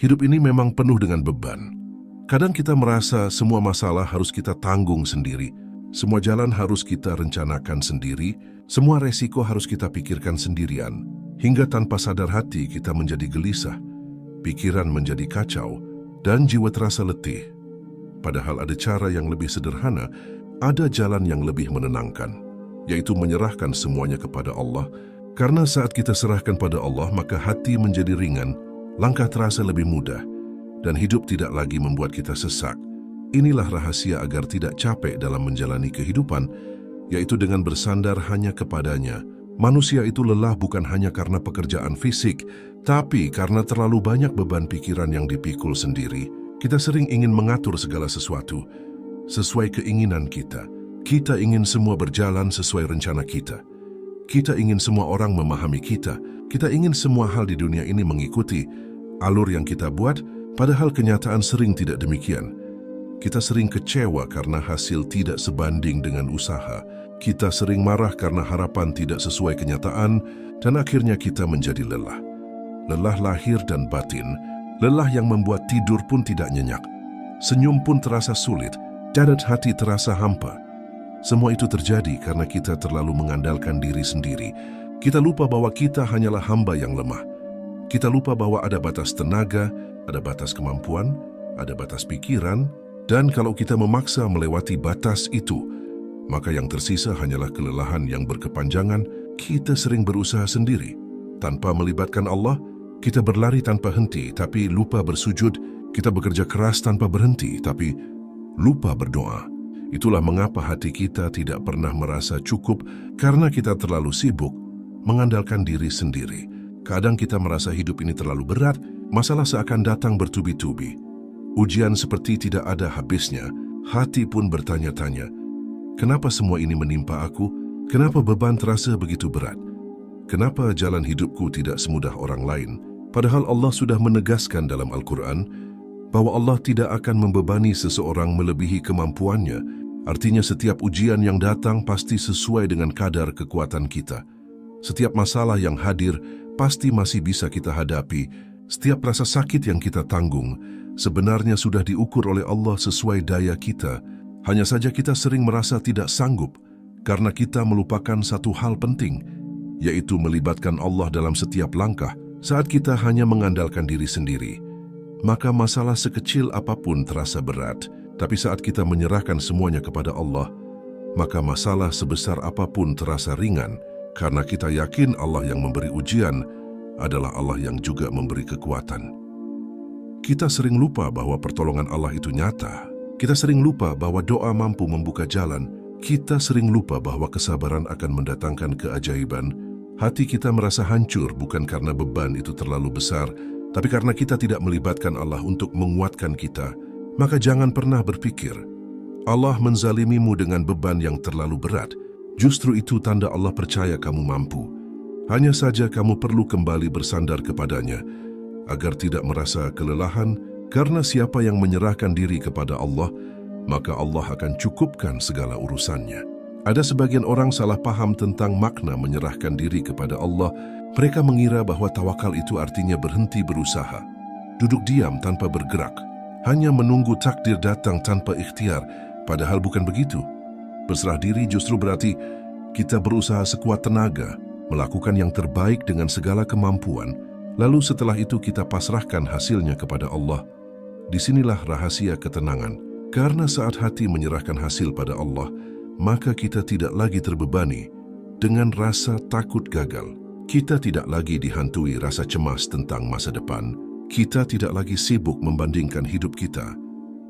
Hidup ini memang penuh dengan beban. Kadang kita merasa semua masalah harus kita tanggung sendiri, semua jalan harus kita rencanakan sendiri, semua resiko harus kita pikirkan sendirian, hingga tanpa sadar hati kita menjadi gelisah, pikiran menjadi kacau, dan jiwa terasa letih. Padahal ada cara yang lebih sederhana, ada jalan yang lebih menenangkan, yaitu menyerahkan semuanya kepada Allah. Karena saat kita serahkan pada Allah, maka hati menjadi ringan, langkah terasa lebih mudah, dan hidup tidak lagi membuat kita sesak. Inilah rahasia agar tidak capek dalam menjalani kehidupan, yaitu dengan bersandar hanya kepadanya. Manusia itu lelah bukan hanya karena pekerjaan fisik, tapi karena terlalu banyak beban pikiran yang dipikul sendiri. Kita sering ingin mengatur segala sesuatu sesuai keinginan kita. Kita ingin semua berjalan sesuai rencana kita. Kita ingin semua orang memahami kita. Kita ingin semua hal di dunia ini mengikuti alur yang kita buat, padahal kenyataan sering tidak demikian. Kita sering kecewa karena hasil tidak sebanding dengan usaha. Kita sering marah karena harapan tidak sesuai kenyataan, dan akhirnya kita menjadi lelah. Lelah lahir dan batin, lelah yang membuat tidur pun tidak nyenyak. Senyum pun terasa sulit, dan hati terasa hampa. Semua itu terjadi karena kita terlalu mengandalkan diri sendiri. Kita lupa bahwa kita hanyalah hamba yang lemah. Kita lupa bahwa ada batas tenaga, ada batas kemampuan, ada batas pikiran, dan kalau kita memaksa melewati batas itu, maka yang tersisa hanyalah kelelahan yang berkepanjangan. Kita sering berusaha sendiri. Tanpa melibatkan Allah, kita berlari tanpa henti, tapi lupa bersujud. Kita bekerja keras tanpa berhenti, tapi lupa berdoa. Itulah mengapa hati kita tidak pernah merasa cukup, karena kita terlalu sibuk mengandalkan diri sendiri. Kadang kita merasa hidup ini terlalu berat, masalah seakan datang bertubi-tubi. Ujian seperti tidak ada habisnya, hati pun bertanya-tanya, kenapa semua ini menimpa aku? Kenapa beban terasa begitu berat? Kenapa jalan hidupku tidak semudah orang lain? Padahal Allah sudah menegaskan dalam Al-Quran bahwa Allah tidak akan membebani seseorang melebihi kemampuannya. Artinya setiap ujian yang datang pasti sesuai dengan kadar kekuatan kita. Setiap masalah yang hadir pasti masih bisa kita hadapi. Setiap rasa sakit yang kita tanggung sebenarnya sudah diukur oleh Allah sesuai daya kita. Hanya saja kita sering merasa tidak sanggup karena kita melupakan satu hal penting, yaitu melibatkan Allah dalam setiap langkah. Saat kita hanya mengandalkan diri sendiri, maka masalah sekecil apapun terasa berat. Tapi saat kita menyerahkan semuanya kepada Allah, maka masalah sebesar apapun terasa ringan, karena kita yakin Allah yang memberi ujian adalah Allah yang juga memberi kekuatan. Kita sering lupa bahwa pertolongan Allah itu nyata. Kita sering lupa bahwa doa mampu membuka jalan. Kita sering lupa bahwa kesabaran akan mendatangkan keajaiban. Hati kita merasa hancur bukan karena beban itu terlalu besar, tapi karena kita tidak melibatkan Allah untuk menguatkan kita. Maka jangan pernah berpikir Allah menzalimimu dengan beban yang terlalu berat. Justru itu tanda Allah percaya kamu mampu. Hanya saja kamu perlu kembali bersandar kepadanya agar tidak merasa kelelahan, karena siapa yang menyerahkan diri kepada Allah, maka Allah akan cukupkan segala urusannya. Ada sebagian orang salah paham tentang makna menyerahkan diri kepada Allah. Mereka mengira bahwa tawakal itu artinya berhenti berusaha, duduk diam tanpa bergerak, hanya menunggu takdir datang tanpa ikhtiar, padahal bukan begitu. Berserah diri justru berarti kita berusaha sekuat tenaga, melakukan yang terbaik dengan segala kemampuan, lalu setelah itu kita pasrahkan hasilnya kepada Allah. Disinilah rahasia ketenangan, karena saat hati menyerahkan hasil pada Allah, maka kita tidak lagi terbebani dengan rasa takut gagal. Kita tidak lagi dihantui rasa cemas tentang masa depan. Kita tidak lagi sibuk membandingkan hidup kita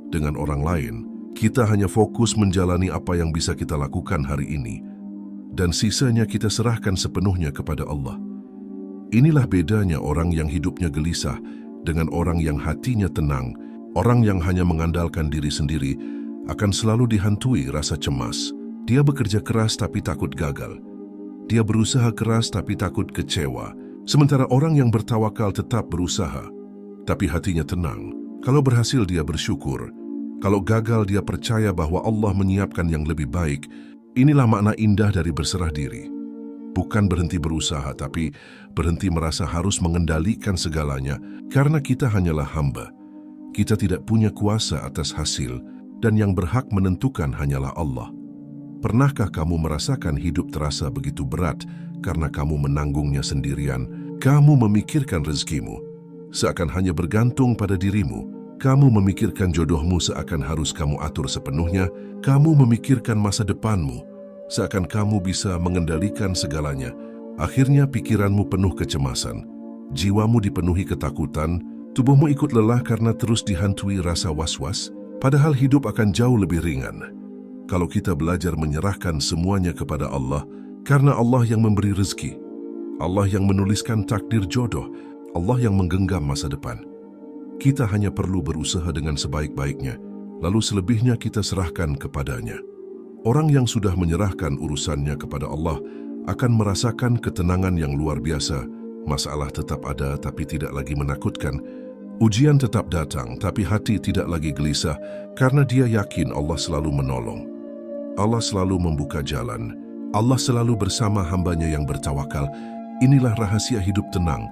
dengan orang lain. Kita hanya fokus menjalani apa yang bisa kita lakukan hari ini, dan sisanya kita serahkan sepenuhnya kepada Allah. Inilah bedanya orang yang hidupnya gelisah dengan orang yang hatinya tenang. Orang yang hanya mengandalkan diri sendiri akan selalu dihantui rasa cemas. Dia bekerja keras tapi takut gagal. Dia berusaha keras tapi takut kecewa. Sementara orang yang bertawakal tetap berusaha, tapi hatinya tenang. Kalau berhasil dia bersyukur. Kalau gagal dia percaya bahwa Allah menyiapkan yang lebih baik. Inilah makna indah dari berserah diri. Bukan berhenti berusaha, tapi berhenti merasa harus mengendalikan segalanya, karena kita hanyalah hamba. Kita tidak punya kuasa atas hasil, dan yang berhak menentukan hanyalah Allah. Pernahkah kamu merasakan hidup terasa begitu berat karena kamu menanggungnya sendirian? Kamu memikirkan rezekimu, seakan hanya bergantung pada dirimu. Kamu memikirkan jodohmu seakan harus kamu atur sepenuhnya. Kamu memikirkan masa depanmu, seakan kamu bisa mengendalikan segalanya. Akhirnya pikiranmu penuh kecemasan, jiwamu dipenuhi ketakutan, tubuhmu ikut lelah karena terus dihantui rasa was-was, padahal hidup akan jauh lebih ringan kalau kita belajar menyerahkan semuanya kepada Allah, karena Allah yang memberi rezeki, Allah yang menuliskan takdir jodoh, Allah yang menggenggam masa depan. Kita hanya perlu berusaha dengan sebaik-baiknya, lalu selebihnya kita serahkan kepadanya. Orang yang sudah menyerahkan urusannya kepada Allah akan merasakan ketenangan yang luar biasa. Masalah tetap ada tapi tidak lagi menakutkan. Ujian tetap datang tapi hati tidak lagi gelisah karena dia yakin Allah selalu menolong. Allah selalu membuka jalan. Allah selalu bersama hambanya yang bertawakal. Inilah rahasia hidup tenang,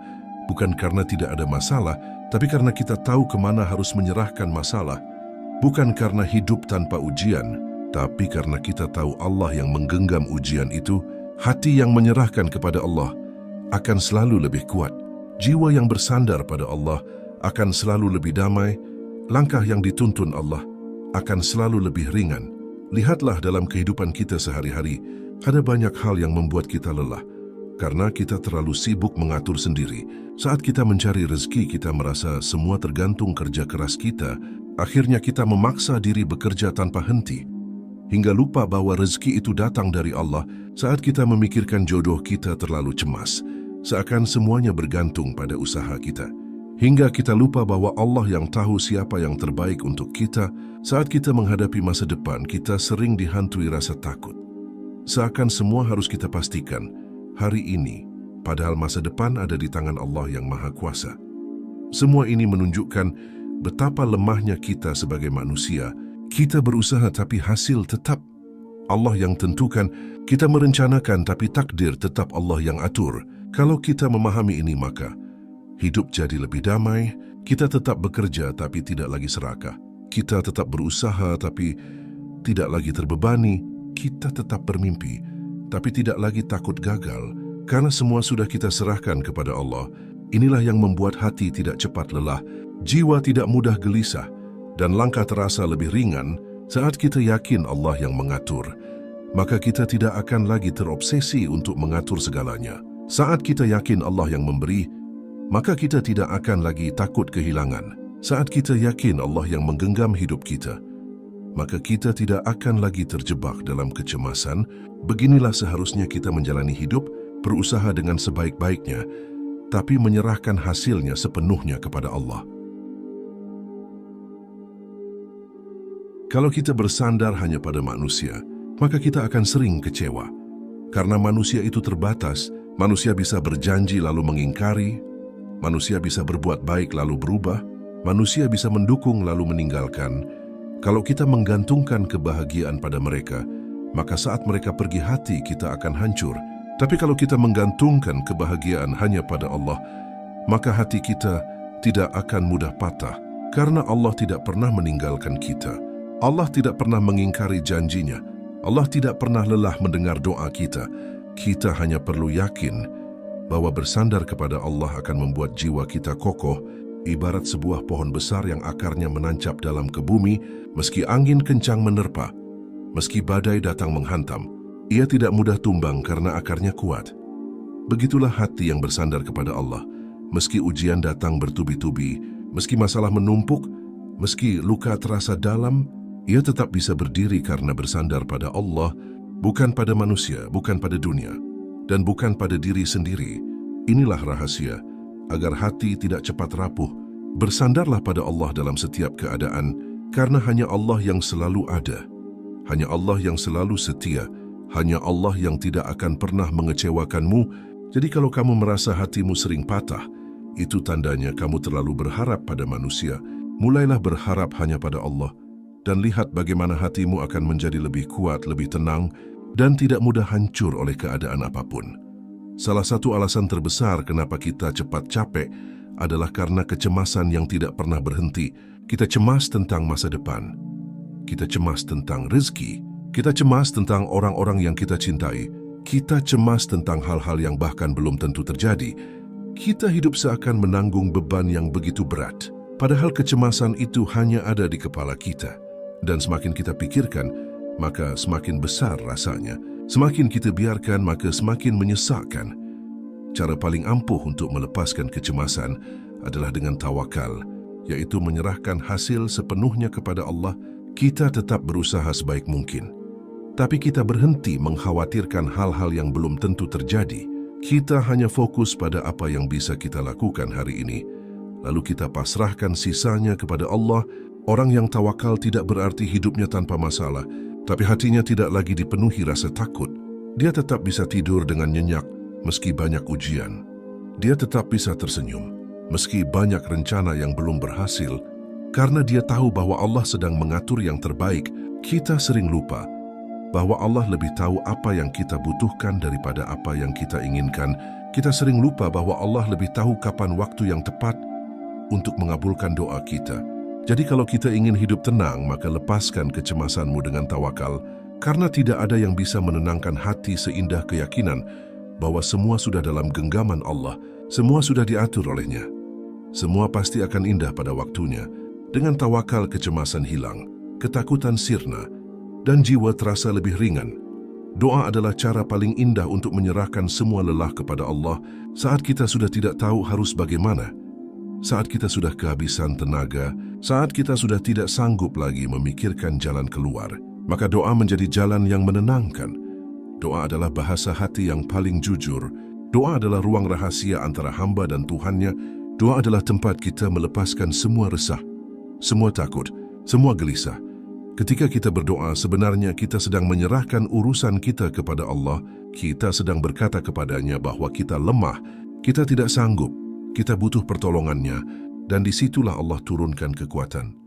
bukan karena tidak ada masalah, tapi karena kita tahu kemana harus menyerahkan masalah. Bukan karena hidup tanpa ujian, tapi karena kita tahu Allah yang menggenggam ujian itu. Hati yang menyerahkan kepada Allah akan selalu lebih kuat. Jiwa yang bersandar pada Allah akan selalu lebih damai. Langkah yang dituntun Allah akan selalu lebih ringan. Lihatlah dalam kehidupan kita sehari-hari, ada banyak hal yang membuat kita lelah. Karena kita terlalu sibuk mengatur sendiri. Saat kita mencari rezeki, kita merasa semua tergantung kerja keras kita. Akhirnya kita memaksa diri bekerja tanpa henti, hingga lupa bahwa rezeki itu datang dari Allah. Saat kita memikirkan jodoh, kita terlalu cemas, seakan semuanya bergantung pada usaha kita. Hingga kita lupa bahwa Allah yang tahu siapa yang terbaik untuk kita. Saat kita menghadapi masa depan, kita sering dihantui rasa takut, seakan semua harus kita pastikan hari ini, padahal masa depan ada di tangan Allah yang Maha Kuasa. Semua ini menunjukkan betapa lemahnya kita sebagai manusia. Kita berusaha tapi hasil tetap Allah yang tentukan. Kita merencanakan tapi takdir tetap Allah yang atur. Kalau kita memahami ini, maka hidup jadi lebih damai. Kita tetap bekerja tapi tidak lagi serakah. Kita tetap berusaha tapi tidak lagi terbebani. Kita tetap bermimpi tapi tidak lagi takut gagal, karena semua sudah kita serahkan kepada Allah. Inilah yang membuat hati tidak cepat lelah, jiwa tidak mudah gelisah, dan langkah terasa lebih ringan saat kita yakin Allah yang mengatur. Maka kita tidak akan lagi terobsesi untuk mengatur segalanya. Saat kita yakin Allah yang memberi, maka kita tidak akan lagi takut kehilangan. Saat kita yakin Allah yang menggenggam hidup kita, maka kita tidak akan lagi terjebak dalam kecemasan. Beginilah seharusnya kita menjalani hidup, berusaha dengan sebaik-baiknya, tapi menyerahkan hasilnya sepenuhnya kepada Allah. Kalau kita bersandar hanya pada manusia, maka kita akan sering kecewa. Karena manusia itu terbatas, manusia bisa berjanji lalu mengingkari, manusia bisa berbuat baik lalu berubah, manusia bisa mendukung lalu meninggalkan. Kalau kita menggantungkan kebahagiaan pada mereka, maka saat mereka pergi hati kita akan hancur. Tapi kalau kita menggantungkan kebahagiaan hanya pada Allah, maka hati kita tidak akan mudah patah, karena Allah tidak pernah meninggalkan kita. Allah tidak pernah mengingkari janjinya. Allah tidak pernah lelah mendengar doa kita. Kita hanya perlu yakin bahwa bersandar kepada Allah akan membuat jiwa kita kokoh, ibarat sebuah pohon besar yang akarnya menancap dalam ke bumi. Meski angin kencang menerpa, meski badai datang menghantam, ia tidak mudah tumbang karena akarnya kuat. Begitulah hati yang bersandar kepada Allah. Meski ujian datang bertubi-tubi, meski masalah menumpuk, meski luka terasa dalam, ia tetap bisa berdiri karena bersandar pada Allah, bukan pada manusia, bukan pada dunia, dan bukan pada diri sendiri. Inilah rahasia agar hati tidak cepat rapuh. Bersandarlah pada Allah dalam setiap keadaan, karena hanya Allah yang selalu ada, hanya Allah yang selalu setia, hanya Allah yang tidak akan pernah mengecewakanmu. Jadi kalau kamu merasa hatimu sering patah, itu tandanya kamu terlalu berharap pada manusia. Mulailah berharap hanya pada Allah, dan lihat bagaimana hatimu akan menjadi lebih kuat, lebih tenang, dan tidak mudah hancur oleh keadaan apapun. Salah satu alasan terbesar kenapa kita cepat capek adalah karena kecemasan yang tidak pernah berhenti. Kita cemas tentang masa depan. Kita cemas tentang rezeki. Kita cemas tentang orang-orang yang kita cintai. Kita cemas tentang hal-hal yang bahkan belum tentu terjadi. Kita hidup seakan menanggung beban yang begitu berat. Padahal kecemasan itu hanya ada di kepala kita. Dan semakin kita pikirkan, maka semakin besar rasanya. Semakin kita biarkan, maka semakin menyesakkan. Cara paling ampuh untuk melepaskan kecemasan adalah dengan tawakal, yaitu menyerahkan hasil sepenuhnya kepada Allah. Kita tetap berusaha sebaik mungkin, tapi kita berhenti mengkhawatirkan hal-hal yang belum tentu terjadi. Kita hanya fokus pada apa yang bisa kita lakukan hari ini, lalu kita pasrahkan sisanya kepada Allah. Orang yang tawakal tidak berarti hidupnya tanpa masalah, tapi hatinya tidak lagi dipenuhi rasa takut. Dia tetap bisa tidur dengan nyenyak meski banyak ujian. Dia tetap bisa tersenyum meski banyak rencana yang belum berhasil, karena dia tahu bahwa Allah sedang mengatur yang terbaik. Kita sering lupa bahwa Allah lebih tahu apa yang kita butuhkan daripada apa yang kita inginkan. Kita sering lupa bahwa Allah lebih tahu kapan waktu yang tepat untuk mengabulkan doa kita. Jadi kalau kita ingin hidup tenang, maka lepaskan kecemasanmu dengan tawakal, karena tidak ada yang bisa menenangkan hati seindah keyakinan bahwa semua sudah dalam genggaman Allah, semua sudah diatur olehnya. Semua pasti akan indah pada waktunya. Dengan tawakal, kecemasan hilang, ketakutan sirna, dan jiwa terasa lebih ringan. Doa adalah cara paling indah untuk menyerahkan semua lelah kepada Allah saat kita sudah tidak tahu harus bagaimana. Saat kita sudah kehabisan tenaga, saat kita sudah tidak sanggup lagi memikirkan jalan keluar, maka doa menjadi jalan yang menenangkan. Doa adalah bahasa hati yang paling jujur. Doa adalah ruang rahasia antara hamba dan Tuhannya. Doa adalah tempat kita melepaskan semua resah, semua takut, semua gelisah. Ketika kita berdoa, sebenarnya kita sedang menyerahkan urusan kita kepada Allah. Kita sedang berkata kepadanya bahwa kita lemah, kita tidak sanggup, kita butuh pertolongannya, dan disitulah Allah turunkan kekuatan.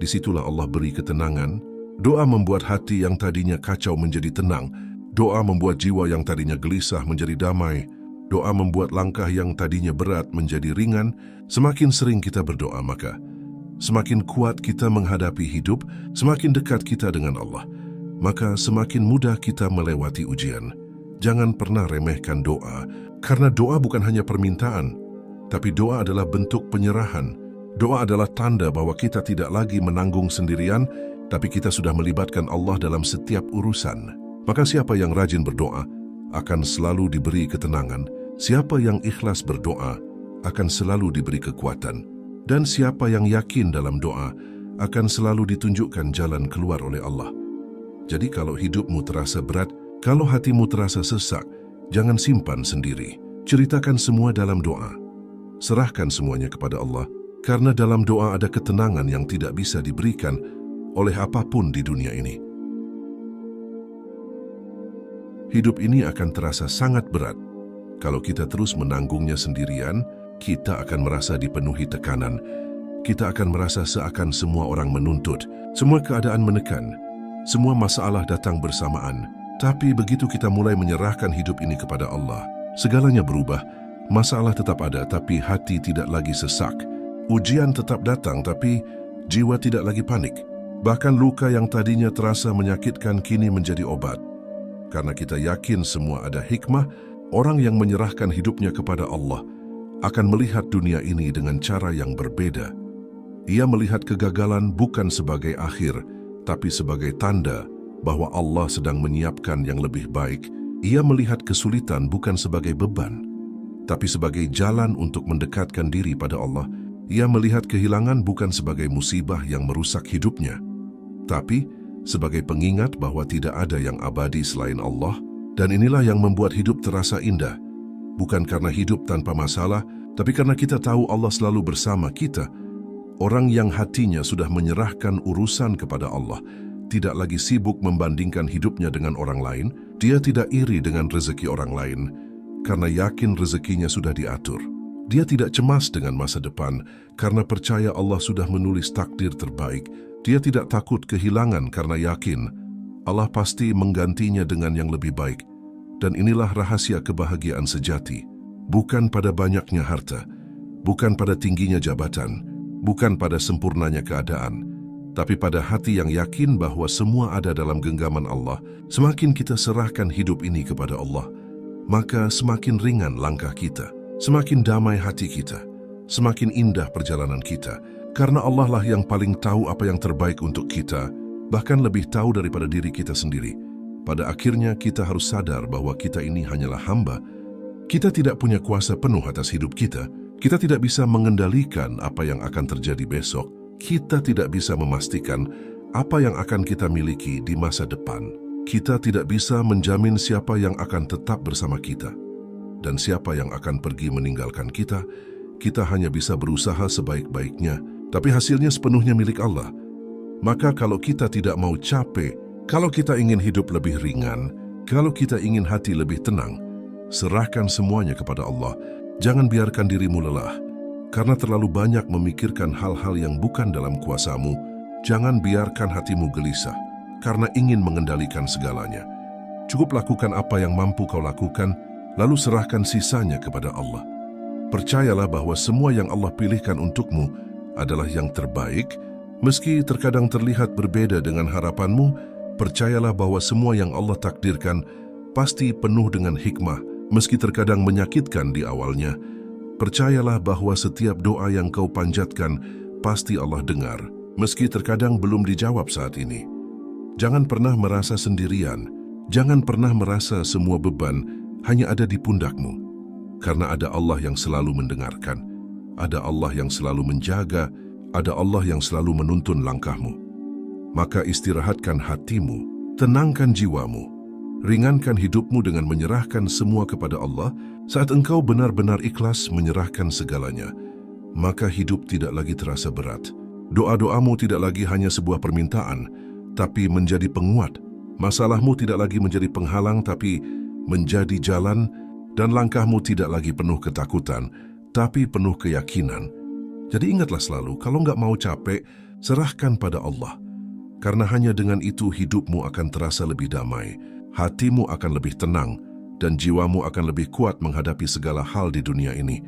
Disitulah Allah beri ketenangan. Doa membuat hati yang tadinya kacau menjadi tenang. Doa membuat jiwa yang tadinya gelisah menjadi damai. Doa membuat langkah yang tadinya berat menjadi ringan. Semakin sering kita berdoa, maka semakin kuat kita menghadapi hidup, semakin dekat kita dengan Allah, maka semakin mudah kita melewati ujian. Jangan pernah remehkan doa, karena doa bukan hanya permintaan, tapi doa adalah bentuk penyerahan. Doa adalah tanda bahwa kita tidak lagi menanggung sendirian, tapi kita sudah melibatkan Allah dalam setiap urusan. Maka siapa yang rajin berdoa akan selalu diberi ketenangan. Siapa yang ikhlas berdoa akan selalu diberi kekuatan. Dan siapa yang yakin dalam doa akan selalu ditunjukkan jalan keluar oleh Allah. Jadi kalau hidupmu terasa berat, kalau hatimu terasa sesak, jangan simpan sendiri. Ceritakan semua dalam doa. Serahkan semuanya kepada Allah, karena dalam doa ada ketenangan yang tidak bisa diberikan oleh apapun di dunia ini. Hidup ini akan terasa sangat berat. Kalau kita terus menanggungnya sendirian, kita akan merasa dipenuhi tekanan. Kita akan merasa seakan semua orang menuntut, semua keadaan menekan, semua masalah datang bersamaan. Tapi begitu kita mulai menyerahkan hidup ini kepada Allah, segalanya berubah. Masalah tetap ada, tapi hati tidak lagi sesak. Ujian tetap datang, tapi jiwa tidak lagi panik. Bahkan luka yang tadinya terasa menyakitkan kini menjadi obat. Karena kita yakin semua ada hikmah, orang yang menyerahkan hidupnya kepada Allah akan melihat dunia ini dengan cara yang berbeda. Ia melihat kegagalan bukan sebagai akhir, tapi sebagai tanda bahwa Allah sedang menyiapkan yang lebih baik. Ia melihat kesulitan bukan sebagai beban, tapi sebagai jalan untuk mendekatkan diri pada Allah. Ia melihat kehilangan bukan sebagai musibah yang merusak hidupnya, tapi sebagai pengingat bahwa tidak ada yang abadi selain Allah. Dan inilah yang membuat hidup terasa indah. Bukan karena hidup tanpa masalah, tapi karena kita tahu Allah selalu bersama kita. Orang yang hatinya sudah menyerahkan urusan kepada Allah tidak lagi sibuk membandingkan hidupnya dengan orang lain. Dia tidak iri dengan rezeki orang lain, karena yakin rezekinya sudah diatur. Dia tidak cemas dengan masa depan, karena percaya Allah sudah menulis takdir terbaik. Dia tidak takut kehilangan karena yakin Allah pasti menggantinya dengan yang lebih baik. Dan inilah rahasia kebahagiaan sejati, bukan pada banyaknya harta, bukan pada tingginya jabatan, bukan pada sempurnanya keadaan, tapi pada hati yang yakin bahwa semua ada dalam genggaman Allah. Semakin kita serahkan hidup ini kepada Allah, maka semakin ringan langkah kita, semakin damai hati kita, semakin indah perjalanan kita, karena Allah lah yang paling tahu apa yang terbaik untuk kita, bahkan lebih tahu daripada diri kita sendiri. Pada akhirnya kita harus sadar bahwa kita ini hanyalah hamba. Kita tidak punya kuasa penuh atas hidup kita. Kita tidak bisa mengendalikan apa yang akan terjadi besok. Kita tidak bisa memastikan apa yang akan kita miliki di masa depan. Kita tidak bisa menjamin siapa yang akan tetap bersama kita dan siapa yang akan pergi meninggalkan kita. Kita hanya bisa berusaha sebaik-baiknya, tapi hasilnya sepenuhnya milik Allah. Maka kalau kita tidak mau capek, kalau kita ingin hidup lebih ringan, kalau kita ingin hati lebih tenang, serahkan semuanya kepada Allah. Jangan biarkan dirimu lelah, karena terlalu banyak memikirkan hal-hal yang bukan dalam kuasamu. Jangan biarkan hatimu gelisah, karena ingin mengendalikan segalanya. Cukup lakukan apa yang mampu kau lakukan, lalu serahkan sisanya kepada Allah. Percayalah bahwa semua yang Allah pilihkan untukmu adalah yang terbaik, meski terkadang terlihat berbeda dengan harapanmu. Percayalah bahwa semua yang Allah takdirkan pasti penuh dengan hikmah, meski terkadang menyakitkan di awalnya. Percayalah bahwa setiap doa yang kau panjatkan pasti Allah dengar, meski terkadang belum dijawab saat ini. Jangan pernah merasa sendirian, jangan pernah merasa semua beban hanya ada di pundakmu, karena ada Allah yang selalu mendengarkan, ada Allah yang selalu menjaga, ada Allah yang selalu menuntun langkahmu. Maka istirahatkan hatimu, tenangkan jiwamu, ringankan hidupmu dengan menyerahkan semua kepada Allah. Saat engkau benar-benar ikhlas menyerahkan segalanya, maka hidup tidak lagi terasa berat. Doa-doamu tidak lagi hanya sebuah permintaan, tapi menjadi penguat. Masalahmu tidak lagi menjadi penghalang, tapi menjadi jalan, dan langkahmu tidak lagi penuh ketakutan, tapi penuh keyakinan. Jadi ingatlah selalu, kalau nggak mau capek, serahkan pada Allah. Karena hanya dengan itu hidupmu akan terasa lebih damai, hatimu akan lebih tenang, dan jiwamu akan lebih kuat menghadapi segala hal di dunia ini.